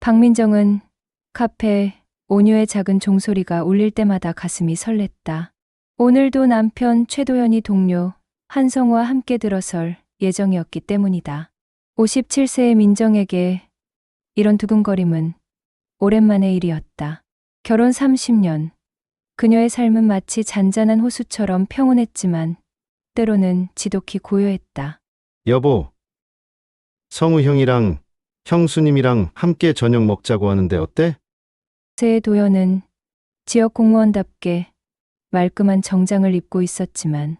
박민정은 카페 온유의 작은 종소리가 울릴 때마다 가슴이 설렜다. 오늘도 남편 최도연이 동료 한성우와 함께 들어설 예정이었기 때문이다. 57세의 민정에게 이런 두근거림은 오랜만의 일이었다. 결혼 30년. 그녀의 삶은 마치 잔잔한 호수처럼 평온했지만 때로는 지독히 고요했다. 여보, 성우 형이랑 형수님이랑 함께 저녁 먹자고 하는데 어때? 새 도연은 지역 공무원답게 말끔한 정장을 입고 있었지만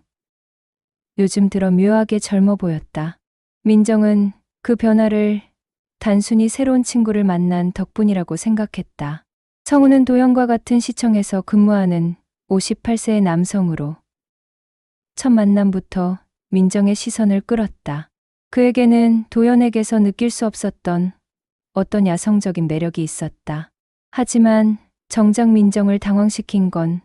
요즘 들어 묘하게 젊어 보였다. 민정은 그 변화를 단순히 새로운 친구를 만난 덕분이라고 생각했다. 성우는 도연과 같은 시청에서 근무하는 58세의 남성으로 첫 만남부터 민정의 시선을 끌었다. 그에게는 도연에게서 느낄 수 없었던 어떤 야성적인 매력이 있었다. 하지만 정작 민정을 당황시킨 건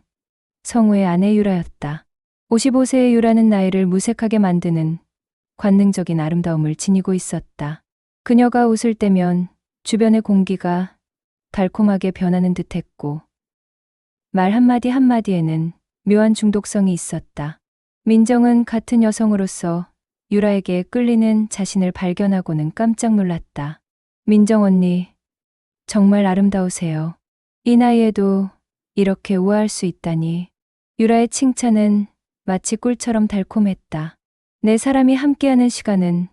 성우의 아내 유라였다. 55세의 유라는 나이를 무색하게 만드는 관능적인 아름다움을 지니고 있었다. 그녀가 웃을 때면 주변의 공기가 달콤하게 변하는 듯했고 말 한마디 한마디에는 묘한 중독성이 있었다. 민정은 같은 여성으로서 유라에게 끌리는 자신을 발견하고는 깜짝 놀랐다. 민정 언니, 정말 아름다우세요. 이 나이에도 이렇게 우아할 수 있다니. 유라의 칭찬은 마치 꿀처럼 달콤했다. 내 사람이 함께하는 시간은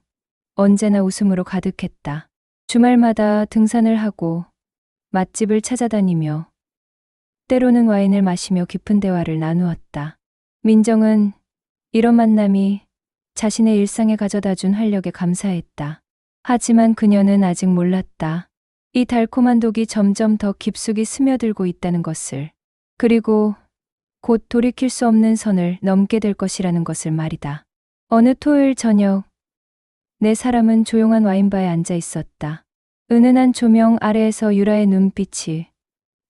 언제나 웃음으로 가득했다. 주말마다 등산을 하고 맛집을 찾아다니며 때로는 와인을 마시며 깊은 대화를 나누었다. 민정은 이런 만남이 자신의 일상에 가져다준 활력에 감사했다. 하지만 그녀는 아직 몰랐다. 이 달콤한 독이 점점 더 깊숙이 스며들고 있다는 것을. 그리고 곧 돌이킬 수 없는 선을 넘게 될 것이라는 것을 말이다. 어느 토요일 저녁, 내 사람은 조용한 와인바에 앉아 있었다. 은은한 조명 아래에서 유라의 눈빛이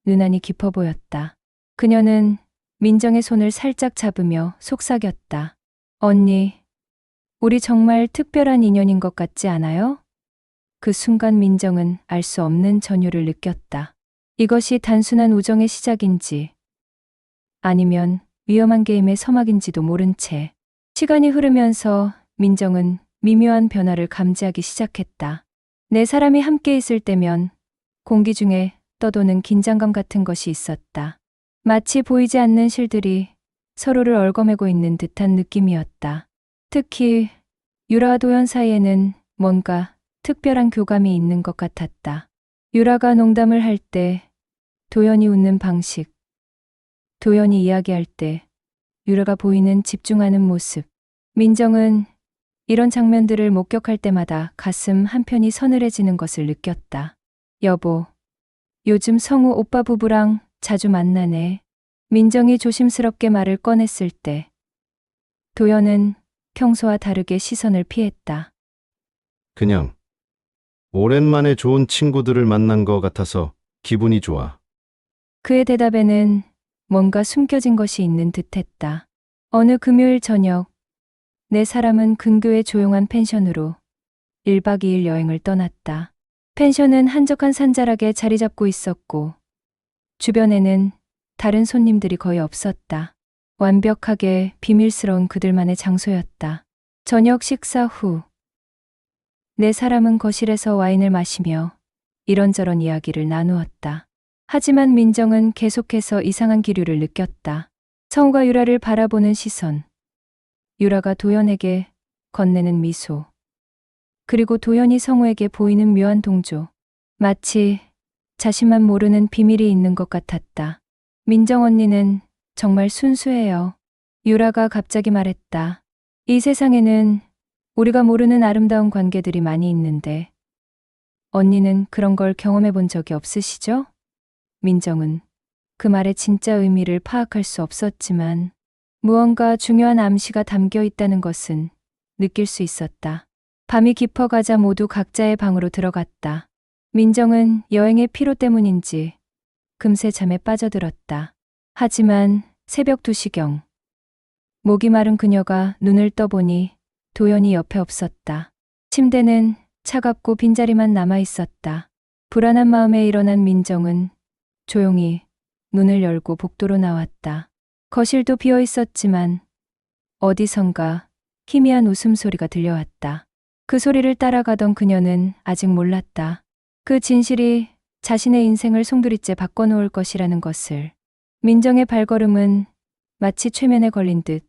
유난히 깊어 보였다. 그녀는 민정의 손을 살짝 잡으며 속삭였다. 언니, 우리 정말 특별한 인연인 것 같지 않아요? 그 순간 민정은 알 수 없는 전율을 느꼈다. 이것이 단순한 우정의 시작인지 아니면 위험한 게임의 서막인지도 모른 채 시간이 흐르면서 민정은 미묘한 변화를 감지하기 시작했다. 내 사람이 함께 있을 때면 공기 중에 떠도는 긴장감 같은 것이 있었다. 마치 보이지 않는 실들이 서로를 얽어매고 있는 듯한 느낌이었다. 특히 유라와 도연 사이에는 뭔가 특별한 교감이 있는 것 같았다. 유라가 농담을 할 때 도연이 웃는 방식, 도연이 이야기할 때 유라가 보이는 집중하는 모습. 민정은 이런 장면들을 목격할 때마다 가슴 한편이 서늘해지는 것을 느꼈다. 여보, 요즘 성우 오빠 부부랑 자주 만나네. 민정이 조심스럽게 말을 꺼냈을 때 도연은 평소와 다르게 시선을 피했다. 그냥 오랜만에 좋은 친구들을 만난 것 같아서 기분이 좋아. 그의 대답에는 뭔가 숨겨진 것이 있는 듯했다. 어느 금요일 저녁, 내 사람은 근교의 조용한 펜션으로 1박 2일 여행을 떠났다. 펜션은 한적한 산자락에 자리 잡고 있었고 주변에는 다른 손님들이 거의 없었다. 완벽하게 비밀스러운 그들만의 장소였다. 저녁 식사 후, 내 사람은 거실에서 와인을 마시며 이런저런 이야기를 나누었다. 하지만 민정은 계속해서 이상한 기류를 느꼈다. 성우가 유라를 바라보는 시선, 유라가 도연에게 건네는 미소, 그리고 도연이 성우에게 보이는 묘한 동조. 마치 자신만 모르는 비밀이 있는 것 같았다. 민정 언니는 정말 순수해요. 유라가 갑자기 말했다. 이 세상에는 우리가 모르는 아름다운 관계들이 많이 있는데 언니는 그런 걸 경험해 본 적이 없으시죠? 민정은 그 말의 진짜 의미를 파악할 수 없었지만 무언가 중요한 암시가 담겨 있다는 것은 느낄 수 있었다. 밤이 깊어가자 모두 각자의 방으로 들어갔다. 민정은 여행의 피로 때문인지 금세 잠에 빠져들었다. 하지만 새벽 2시경, 목이 마른 그녀가 눈을 떠보니 도연이 옆에 없었다. 침대는 차갑고 빈자리만 남아 있었다. 불안한 마음에 일어난 민정은 조용히 문을 열고 복도로 나왔다. 거실도 비어 있었지만 어디선가 희미한 웃음소리가 들려왔다. 그 소리를 따라가던 그녀는 아직 몰랐다. 그 진실이 자신의 인생을 송두리째 바꿔놓을 것이라는 것을. 민정의 발걸음은 마치 최면에 걸린 듯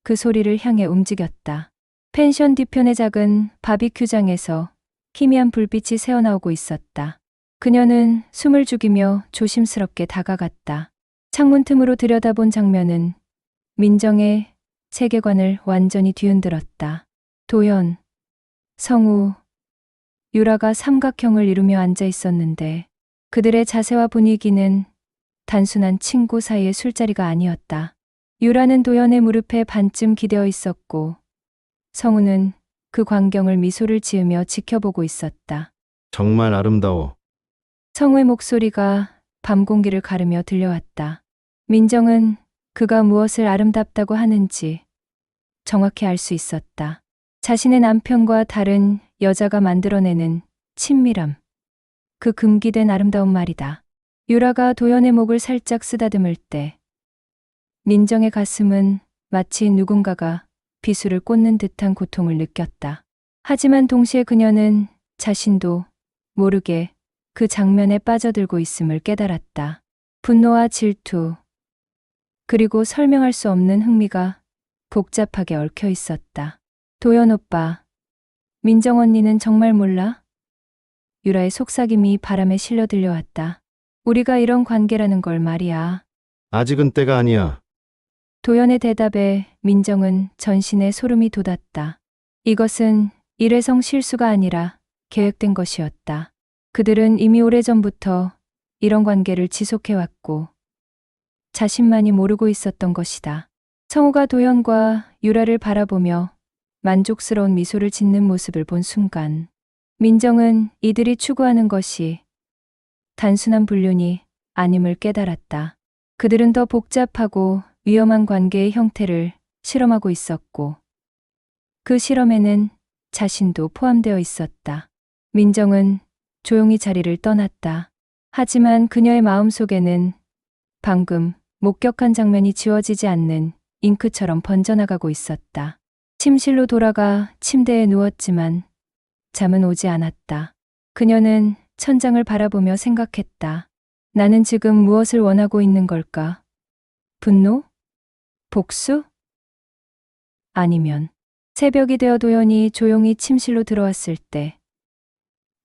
그 소리를 향해 움직였다. 펜션 뒤편의 작은 바비큐장에서 희미한 불빛이 새어나오고 있었다. 그녀는 숨을 죽이며 조심스럽게 다가갔다. 창문 틈으로 들여다본 장면은 민정의 세계관을 완전히 뒤흔들었다. 도연, 성우, 유라가 삼각형을 이루며 앉아 있었는데 그들의 자세와 분위기는 단순한 친구 사이의 술자리가 아니었다. 유라는 도연의 무릎에 반쯤 기대어 있었고 성우는 그 광경을 미소를 지으며 지켜보고 있었다. 정말 아름다워. 성우의 목소리가 밤 공기를 가르며 들려왔다. 민정은 그가 무엇을 아름답다고 하는지 정확히 알 수 있었다. 자신의 남편과 다른 여자가 만들어내는 친밀함. 그 금기된 아름다운 말이다. 유라가 도연의 목을 살짝 쓰다듬을 때 민정의 가슴은 마치 누군가가 비수를 꽂는 듯한 고통을 느꼈다. 하지만 동시에 그녀는 자신도 모르게 그 장면에 빠져들고 있음을 깨달았다. 분노와 질투, 그리고 설명할 수 없는 흥미가 복잡하게 얽혀 있었다. 도연 오빠, 민정 언니는 정말 몰라? 유라의 속삭임이 바람에 실려 들려왔다. 우리가 이런 관계라는 걸 말이야. 아직은 때가 아니야. 도연의 대답에 민정은 전신에 소름이 돋았다. 이것은 일회성 실수가 아니라 계획된 것이었다. 그들은 이미 오래전부터 이런 관계를 지속해왔고 자신만이 모르고 있었던 것이다. 성우가 도연과 유라를 바라보며 만족스러운 미소를 짓는 모습을 본 순간 민정은 이들이 추구하는 것이 단순한 불륜이 아님을 깨달았다. 그들은 더 복잡하고 위험한 관계의 형태를 실험하고 있었고 그 실험에는 자신도 포함되어 있었다. 민정은 조용히 자리를 떠났다. 하지만 그녀의 마음속에는 방금 목격한 장면이 지워지지 않는 잉크처럼 번져나가고 있었다. 침실로 돌아가 침대에 누웠지만 잠은 오지 않았다. 그녀는 천장을 바라보며 생각했다. 나는 지금 무엇을 원하고 있는 걸까? 분노? 복수? 아니면 새벽이 되어 도연이 조용히 침실로 들어왔을 때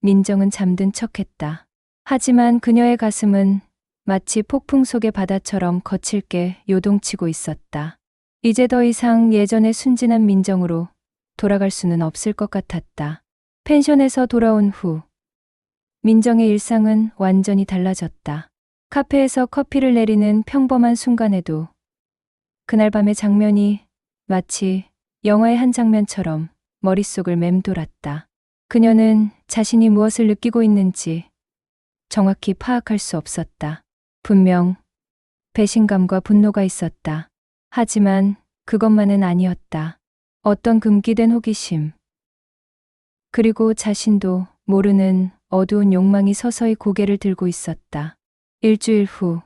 민정은 잠든 척했다. 하지만 그녀의 가슴은 마치 폭풍 속의 바다처럼 거칠게 요동치고 있었다. 이제 더 이상 예전의 순진한 민정으로 돌아갈 수는 없을 것 같았다. 펜션에서 돌아온 후 민정의 일상은 완전히 달라졌다. 카페에서 커피를 내리는 평범한 순간에도 그날 밤의 장면이 마치 영화의 한 장면처럼 머릿속을 맴돌았다. 그녀는 자신이 무엇을 느끼고 있는지 정확히 파악할 수 없었다. 분명 배신감과 분노가 있었다. 하지만 그것만은 아니었다. 어떤 금기된 호기심, 그리고 자신도 모르는 어두운 욕망이 서서히 고개를 들고 있었다. 일주일 후,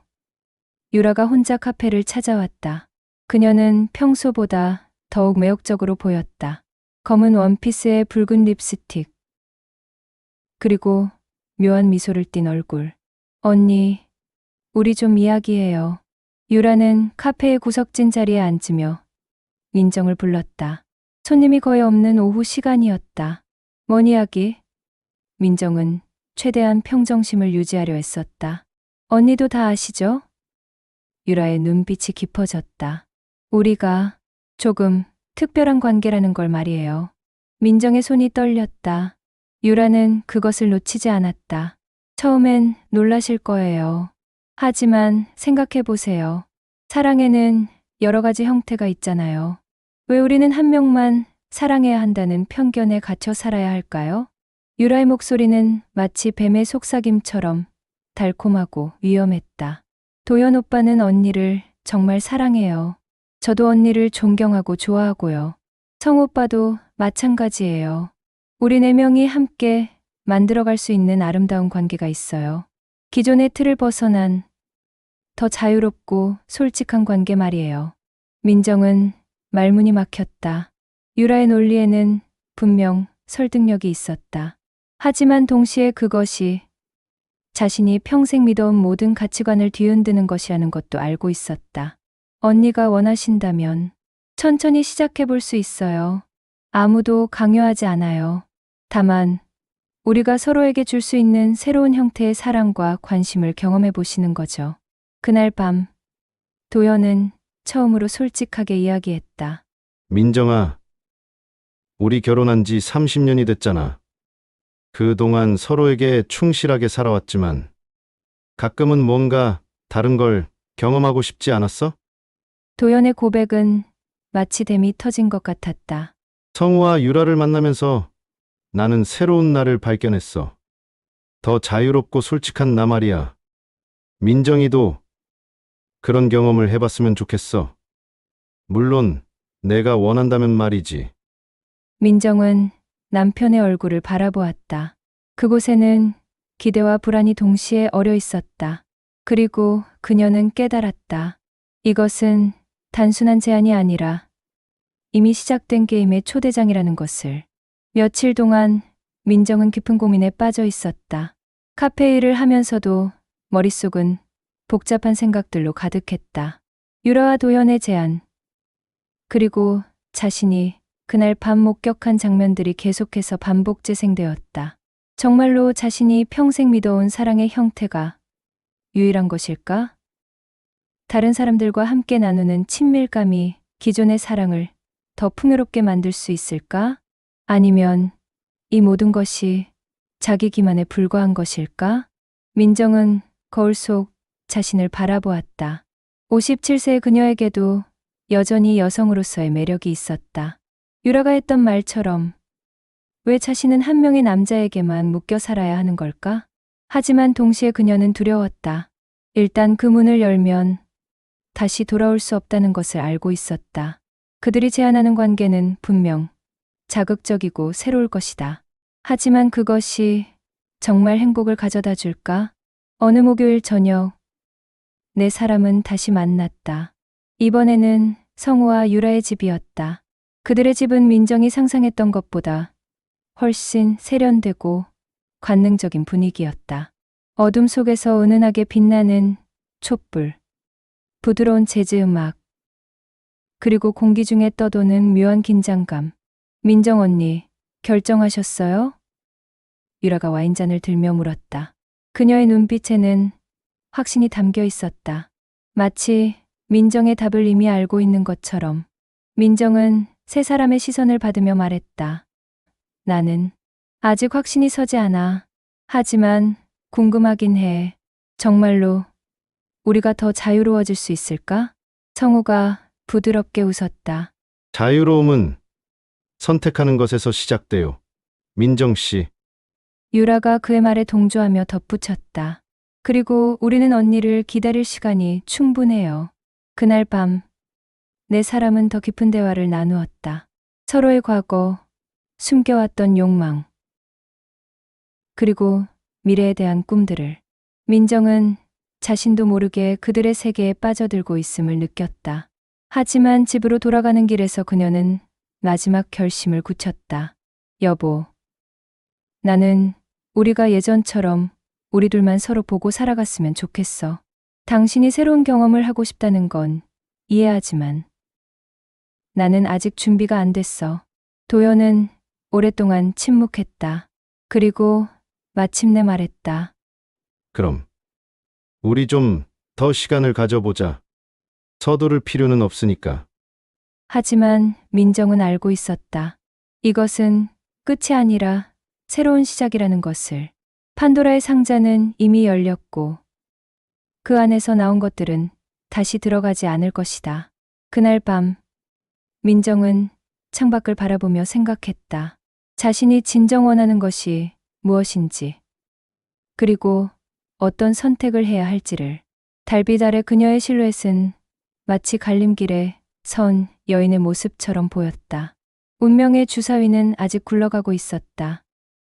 유라가 혼자 카페를 찾아왔다. 그녀는 평소보다 더욱 매혹적으로 보였다. 검은 원피스에 붉은 립스틱, 그리고 묘한 미소를 띤 얼굴. 언니, 우리 좀 이야기해요. 유라는 카페의 구석진 자리에 앉으며 민정을 불렀다. 손님이 거의 없는 오후 시간이었다. 뭔 이야기? 민정은 최대한 평정심을 유지하려 했었다. 언니도 다 아시죠? 유라의 눈빛이 깊어졌다. 우리가 조금 특별한 관계라는 걸 말이에요. 민정의 손이 떨렸다. 유라는 그것을 놓치지 않았다. 처음엔 놀라실 거예요. 하지만 생각해보세요. 사랑에는 여러 가지 형태가 있잖아요. 왜 우리는 한 명만 사랑해야 한다는 편견에 갇혀 살아야 할까요? 유라의 목소리는 마치 뱀의 속삭임처럼 달콤하고 위험했다. 도연 오빠는 언니를 정말 사랑해요. 저도 언니를 존경하고 좋아하고요. 성 오빠도 마찬가지예요. 우리 네 명이 함께 만들어갈 수 있는 아름다운 관계가 있어요. 기존의 틀을 벗어난 더 자유롭고 솔직한 관계 말이에요. 민정은 말문이 막혔다. 유라의 논리에는 분명 설득력이 있었다. 하지만 동시에 그것이 자신이 평생 믿어온 모든 가치관을 뒤흔드는 것이라는 것도 알고 있었다. 언니가 원하신다면 천천히 시작해 볼 수 있어요. 아무도 강요하지 않아요. 다만 우리가 서로에게 줄 수 있는 새로운 형태의 사랑과 관심을 경험해 보시는 거죠. 그날 밤 도연은 처음으로 솔직하게 이야기했다. 민정아, 우리 결혼한 지 30년이 됐잖아. 그동안 서로에게 충실하게 살아왔지만 가끔은 뭔가 다른 걸 경험하고 싶지 않았어? 도연의 고백은 마치 댐이 터진 것 같았다. 성우와 유라를 만나면서 나는 새로운 나를 발견했어. 더 자유롭고 솔직한 나 말이야. 민정이도 그런 경험을 해봤으면 좋겠어. 물론 내가 원한다면 말이지. 민정은 남편의 얼굴을 바라보았다. 그곳에는 기대와 불안이 동시에 어려 있었다. 그리고 그녀는 깨달았다. 이것은 단순한 제안이 아니라 이미 시작된 게임의 초대장이라는 것을. 며칠 동안 민정은 깊은 고민에 빠져 있었다. 카페 일을 하면서도 머릿속은 복잡한 생각들로 가득했다. 유라와 도연의 제안, 그리고 자신이 그날 밤 목격한 장면들이 계속해서 반복 재생되었다. 정말로 자신이 평생 믿어온 사랑의 형태가 유일한 것일까? 다른 사람들과 함께 나누는 친밀감이 기존의 사랑을 더 풍요롭게 만들 수 있을까? 아니면 이 모든 것이 자기 기만에 불과한 것일까? 민정은 거울 속 자신을 바라보았다. 57세의 그녀에게도 여전히 여성으로서의 매력이 있었다. 유라가 했던 말처럼 왜 자신은 한 명의 남자에게만 묶여 살아야 하는 걸까? 하지만 동시에 그녀는 두려웠다. 일단 그 문을 열면 다시 돌아올 수 없다는 것을 알고 있었다. 그들이 제안하는 관계는 분명 자극적이고 새로울 것이다. 하지만 그것이 정말 행복을 가져다 줄까? 어느 목요일 저녁, 네 사람은 다시 만났다. 이번에는 성우와 유라의 집이었다. 그들의 집은 민정이 상상했던 것보다 훨씬 세련되고 관능적인 분위기였다. 어둠 속에서 은은하게 빛나는 촛불, 부드러운 재즈 음악, 그리고 공기 중에 떠도는 묘한 긴장감. 민정 언니, 결정하셨어요? 유라가 와인잔을 들며 물었다. 그녀의 눈빛에는 확신이 담겨 있었다. 마치 민정의 답을 이미 알고 있는 것처럼. 민정은 세 사람의 시선을 받으며 말했다. 나는 아직 확신이 서지 않아. 하지만 궁금하긴 해. 정말로 우리가 더 자유로워질 수 있을까? 성우가 부드럽게 웃었다. 자유로움은 선택하는 것에서 시작돼요. 민정 씨, 유라가 그의 말에 동조하며 덧붙였다. 그리고 우리는 언니를 기다릴 시간이 충분해요. 그날 밤, 네 사람은 더 깊은 대화를 나누었다. 서로의 과거, 숨겨왔던 욕망, 그리고 미래에 대한 꿈들을. 민정은 자신도 모르게 그들의 세계에 빠져들고 있음을 느꼈다. 하지만 집으로 돌아가는 길에서 그녀는 마지막 결심을 굳혔다. 여보, 나는 우리가 예전처럼 우리 둘만 서로 보고 살아갔으면 좋겠어. 당신이 새로운 경험을 하고 싶다는 건 이해하지만 나는 아직 준비가 안 됐어. 도연은 오랫동안 침묵했다. 그리고 마침내 말했다. 그럼 우리 좀 더 시간을 가져보자. 서두를 필요는 없으니까. 하지만 민정은 알고 있었다. 이것은 끝이 아니라 새로운 시작이라는 것을. 판도라의 상자는 이미 열렸고 그 안에서 나온 것들은 다시 들어가지 않을 것이다. 그날 밤 민정은 창밖을 바라보며 생각했다. 자신이 진정 원하는 것이 무엇인지, 그리고 어떤 선택을 해야 할지를. 달빛 아래 그녀의 실루엣은 마치 갈림길에 선 여인의 모습처럼 보였다. 운명의 주사위는 아직 굴러가고 있었다.